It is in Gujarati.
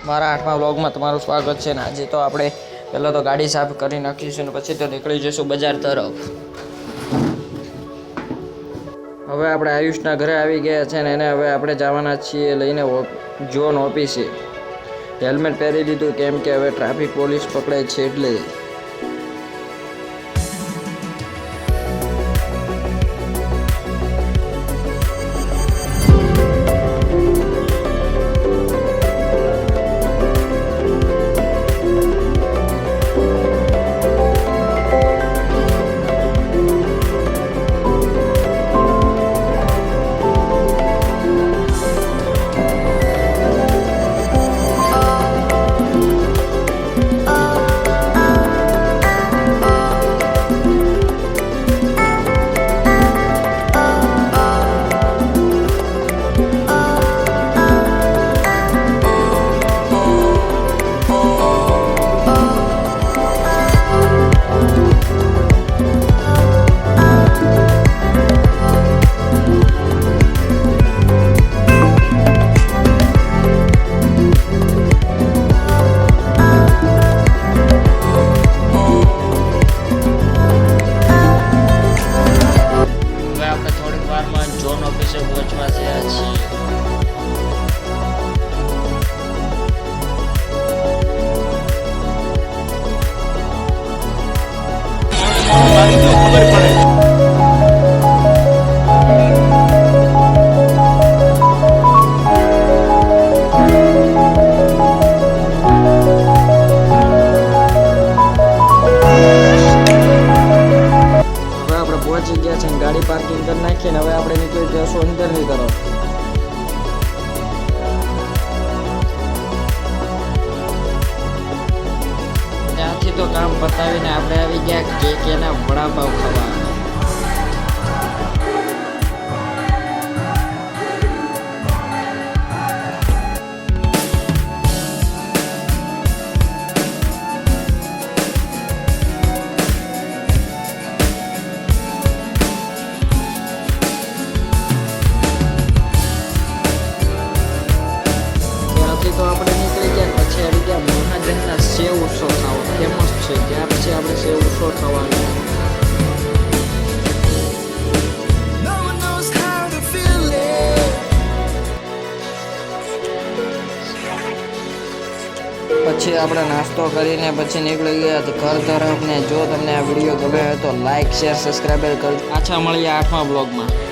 મારા 8મા વ્લોગમાં તમારું સ્વાગત છે ને આજે તો આપણે પહેલાં તો ગાડી સાફ કરી નાખીશું ને પછી તો નીકળી જઈશું બજાર તરફ. હવે આપણે આયુષના ઘરે આવી ગયા છે ને એને હવે આપણે જવાના છીએ લઈને જોન ઓફિસે. હેલ્મેટ પહેરી લીધું કેમ કે હવે ટ્રાફિક પોલીસ પકડે છે એટલે. જોન ઓફિસે પહોંચવા થયા છીએ. પહોંચી ગયા છે ને ગાડી પાર્કિંગ કરી નાખી ને હવે આપણે નીકળી જઈશું અંદરની તરફ. ત્યાંથી તો કામ પતાવીને આપણે આવી ગયા કેકેના વડાપાવ ખાવા. તો આપણે નીકળી ગયા પછી આવી ગયા મહાજનના સેવ ઉત્સવ ખાવા. ફેમસ છે ત્યાં પછી આપણે સેવ ઉત્સવ ખાવાનું. પછી આપણે નાસ્તો કરીને પછી નીકળી ગયા ઘર તરફ ને જો તમને આ વિડીયો ગમે હોય તો લાઈક શેર સબસ્ક્રાઈબ કરજો. પાછા મળીએ 8મા બ્લોગમાં.